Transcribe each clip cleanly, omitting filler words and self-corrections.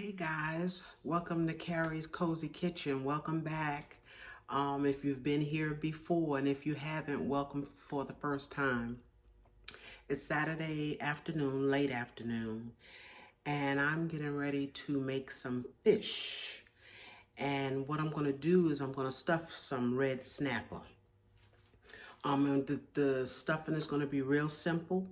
Hey guys, welcome to Carrie's Cozy Kitchen. Welcome back. If you've been here before, and if you haven't, welcome for the first time. It's Saturday afternoon, late afternoon, and I'm getting ready to make some fish. And what I'm going to do is I'm going to stuff some red snapper. And the stuffing is going to be real simple.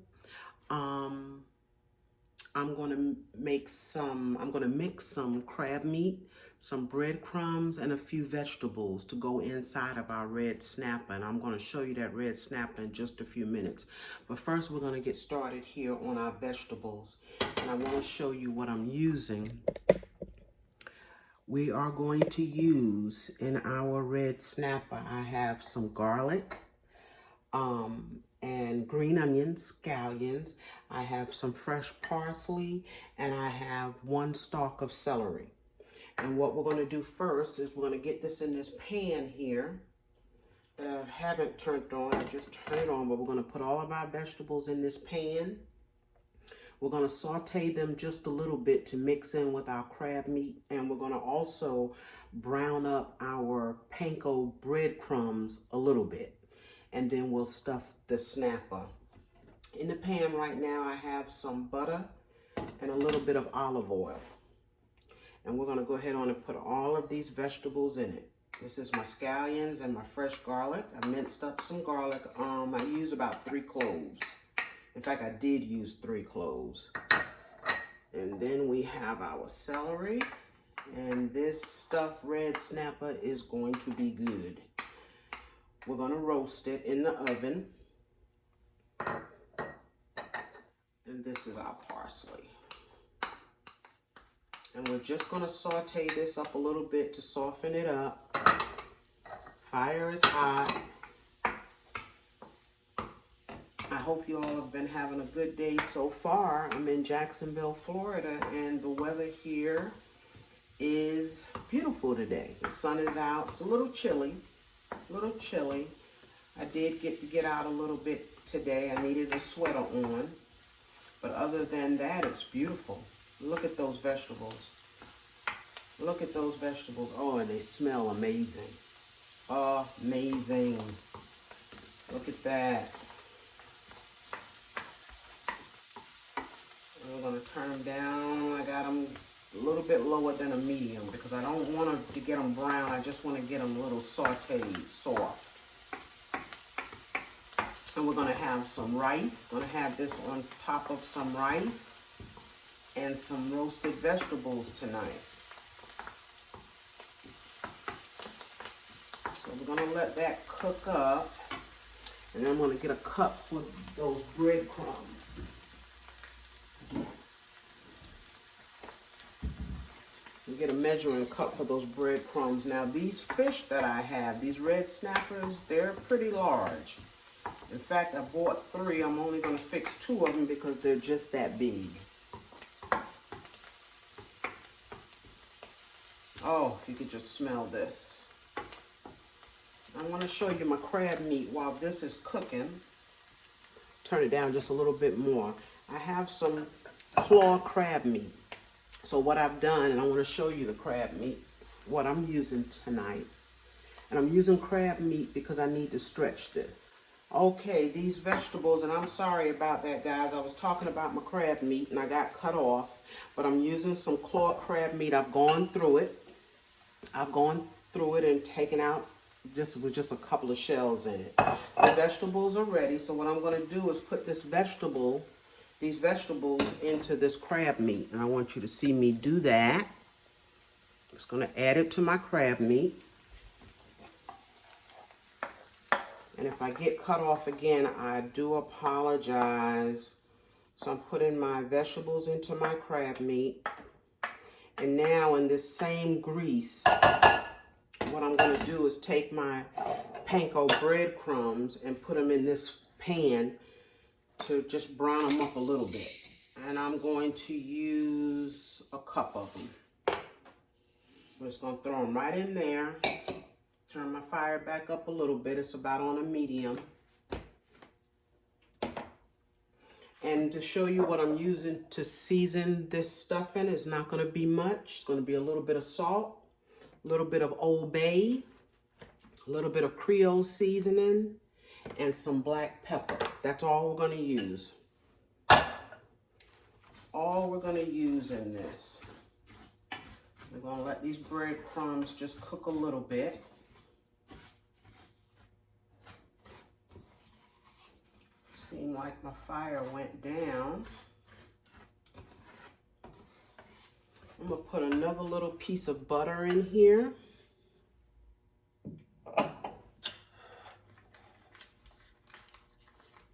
I'm going to mix some crab meat, some breadcrumbs, and a few vegetables to go inside of our red snapper. And I'm going to show you that red snapper in just a few minutes. But first, we're going to get started here on our vegetables. And I want to show you what I'm using. We are going to use in our red snapper, I have some garlic, and green onions, scallions. I have some fresh parsley, and I have 1 stalk of celery. And what we're going to do first is we're going to get this in this pan here that I haven't turned on. I just turned it on, but we're going to put all of our vegetables in this pan. We're going to saute them just a little bit to mix in with our crab meat, and we're going to also brown up our panko breadcrumbs a little bit. And then we'll stuff the snapper. In the pan right now, I have some butter and a little bit of olive oil. And we're gonna go ahead on and put all of these vegetables in it. This is my scallions and my fresh garlic. I minced up some garlic. I use about 3 cloves. In fact, I did use 3 cloves. And then we have our celery. And this stuffed red snapper is going to be good. We're going to roast it in the oven. And this is our parsley. And we're just going to saute this up a little bit to soften it up. Fire is hot. I hope you all have been having a good day so far. I'm in Jacksonville, Florida, and the weather here is beautiful today. The sun is out. It's a little chilly. I did get out a little bit today. I needed a sweater on. But other than that, it's beautiful. Look at those vegetables. Look at those vegetables. Oh, and they smell amazing. Amazing. Look at that. And we're going to turn them down. I got them a little bit lower than a medium because I don't want to get them brown. I just want to get them a little sauteed, soft. And we're going to have some rice. Going to have this on top of some rice and some roasted vegetables tonight. So we're going to let that cook up. And then I'm going to get a cup for those breadcrumbs. Get a measuring cup for those breadcrumbs. Now these fish that I have, these red snappers, they're pretty large. In fact, I bought 3. I'm only going to fix 2 of them because they're just that big. Oh, if you could just smell this. I want to show you my crab meat while this is cooking. Turn it down just a little bit more. I have some claw crab meat. So what I've done, and I want to show you the crab meat, what I'm using tonight. And I'm using crab meat because I need to stretch this. Okay, these vegetables, and I'm sorry about that, guys. I was talking about my crab meat and I got cut off. But I'm using some claw crab meat. I've gone through it. And taken out with just a couple of shells in it. The vegetables are ready. So what I'm going to do is put these vegetables into this crab meat. And I want you to see me do that. I'm just going to add it to my crab meat. And if I get cut off again, I do apologize. So I'm putting my vegetables into my crab meat. And now in this same grease, what I'm going to do is take my panko breadcrumbs and put them in this pan to just brown them up a little bit. And I'm going to use a cup of them. I'm just going to throw them right in there. Turn my fire back up a little bit. It's about on a medium. And to show you what I'm using to season this stuffing is not going to be much. It's going to be a little bit of salt, a little bit of Old Bay, a little bit of Creole seasoning, and some black pepper. That's all we're going to use. All we're going to use in this. We're going to let these breadcrumbs just cook a little bit. Seemed like my fire went down. I'm going to put another little piece of butter in here.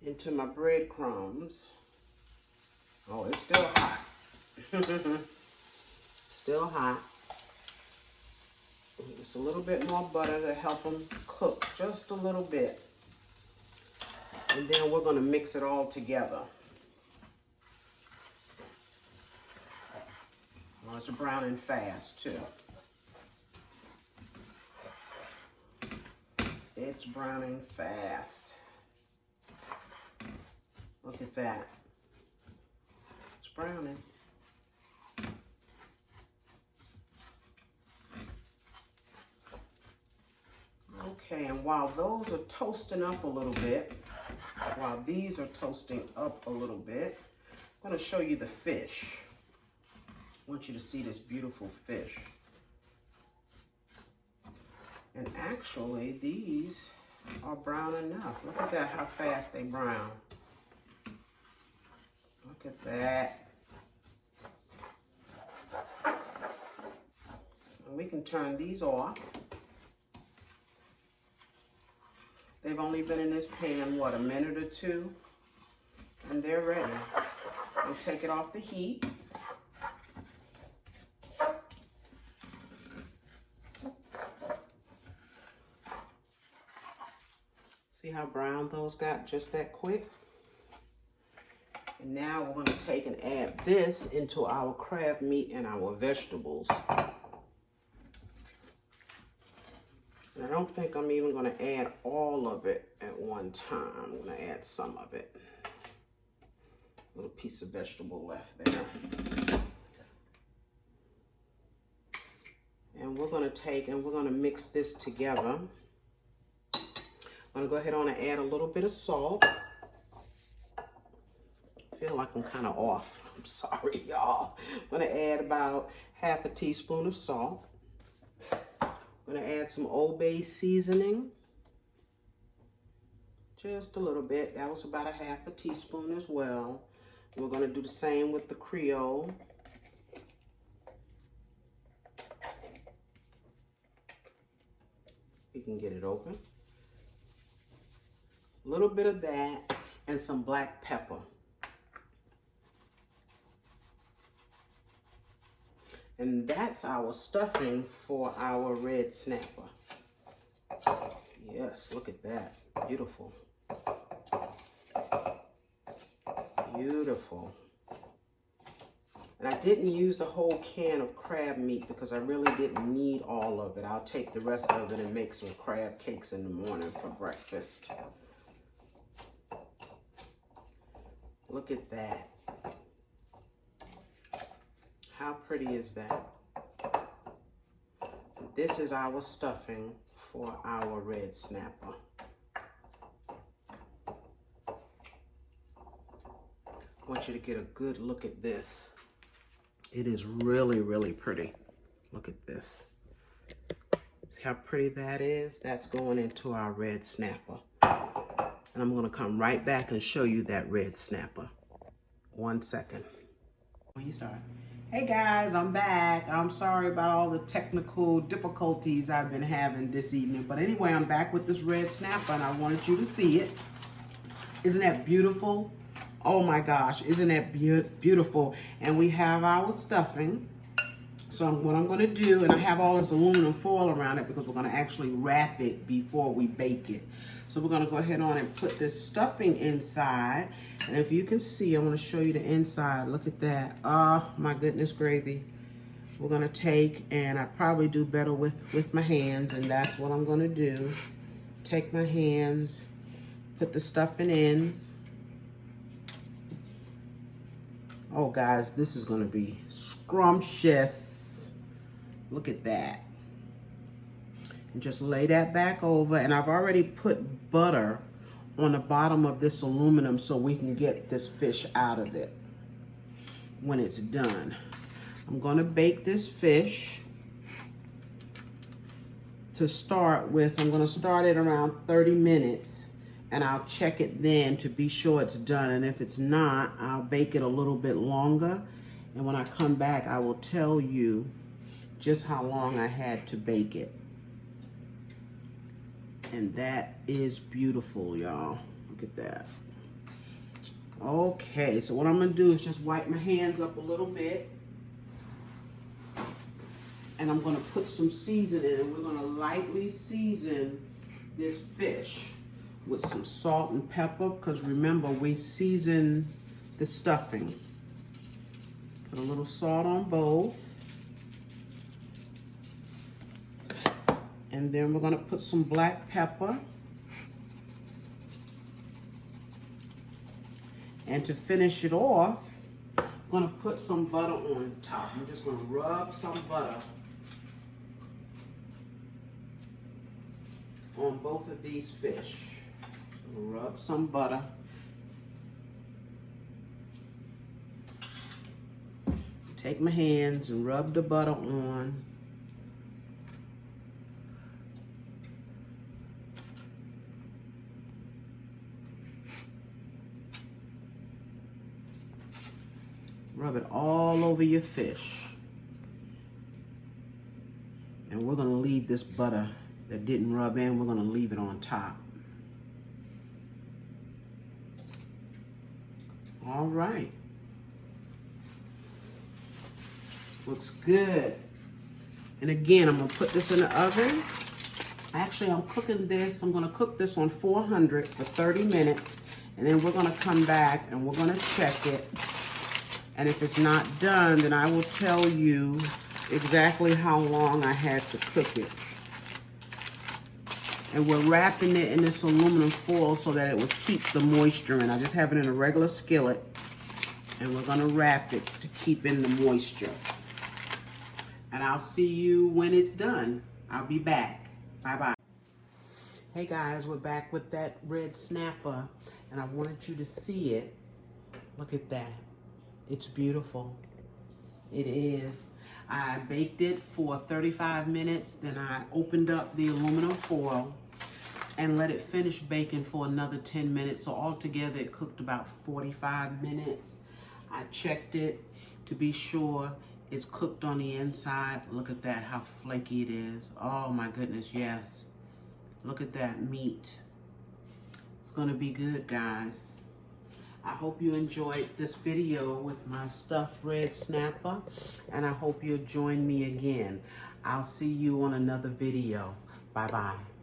Into my breadcrumbs. Oh, it's still hot. Still hot. Just a little bit more butter to help them cook just a little bit. And then we're going to mix it all together. Oh, it's browning fast too. It's browning fast. Look at that. It's browning. Okay, and while those are toasting up a little bit, while these are toasting up a little bit, I'm going to show you the fish. I want you to see this beautiful fish. And actually, these are brown enough. Look at that, how fast they brown. Look at that. And we can turn these off. They've only been in this pan, what, a minute or two? And they're ready. We'll take it off the heat. See how brown those got just that quick? And now we're going to take and add this into our crab meat and our vegetables. And I don't think I'm even going to add all of it at one time. I'm going to add some of it. A little piece of vegetable left there. And we're going to take and we're going to mix this together. I'm going to go ahead on and add a little bit of salt. I feel like I'm kind of off. I'm sorry, y'all. I'm going to add about half a teaspoon of salt. I'm going to add some Old Bay seasoning. Just a little bit. That was about a half a teaspoon as well. We're going to do the same with the Creole. You can get it open. A little bit of that and some black pepper. And that's our stuffing for our red snapper. Yes, look at that. Beautiful. Beautiful. And I didn't use the whole can of crab meat because I really didn't need all of it. I'll take the rest of it and make some crab cakes in the morning for breakfast. Look at that. How pretty is that? This is our stuffing for our red snapper. I want you to get a good look at this. It is really, really pretty. Look at this. See how pretty that is? That's going into our red snapper. And I'm going to come right back and show you that red snapper. 1 second. When you start. Hey guys, I'm back. I'm sorry about all the technical difficulties I've been having this evening. But anyway, I'm back with this red snapper and I wanted you to see it. Isn't that beautiful? Oh my gosh, isn't that beautiful? And we have our stuffing. So what I'm gonna do, and I have all this aluminum foil around it because we're gonna actually wrap it before we bake it. So we're gonna go ahead on and put this stuffing inside. And if you can see, I wanna show you the inside. Look at that. Oh my goodness gravy. We're gonna take, and I probably do better with my hands, and that's what I'm gonna do. Take my hands, put the stuffing in. Oh guys, this is gonna be scrumptious. Look at that. And just lay that back over, and I've already put butter on the bottom of this aluminum so we can get this fish out of it when it's done. I'm gonna bake this fish. To start with, I'm gonna start it around 30 minutes, and I'll check it then to be sure it's done. And if it's not, I'll bake it a little bit longer. And when I come back, I will tell you just how long I had to bake it. And that is beautiful, y'all. Look at that. Okay, so what I'm gonna do is just wipe my hands up a little bit. And I'm gonna put some seasoning, and we're gonna lightly season this fish with some salt and pepper, because remember, we season the stuffing. Put a little salt on both. And then we're gonna put some black pepper. And to finish it off, I'm gonna put some butter on top. I'm just gonna rub some butter on both of these fish. Rub some butter. Take my hands and rub the butter on. Rub it all over your fish. And we're gonna leave this butter that didn't rub in, we're gonna leave it on top. All right. Looks good. And again, I'm gonna put this in the oven. Actually, I'm cooking this. I'm gonna cook this on 400 for 30 minutes. And then we're gonna come back and we're gonna check it. And if it's not done, then I will tell you exactly how long I had to cook it. And we're wrapping it in this aluminum foil so that it will keep the moisture in. I just have it in a regular skillet, and we're gonna wrap it to keep in the moisture. And I'll see you when it's done. I'll be back. Bye-bye. Hey guys, we're back with that red snapper, and I wanted you to see it. Look at that. It's beautiful. It is. I baked it for 35 minutes, then I opened up the aluminum foil and let it finish baking for another 10 minutes. So altogether it cooked about 45 minutes. I checked it to be sure it's cooked on the inside. Look at that, how flaky it is. Oh my goodness, yes. Look at that meat. It's gonna be good, guys. I hope you enjoyed this video with my stuffed red snapper, and I hope you'll join me again. I'll see you on another video. Bye-bye.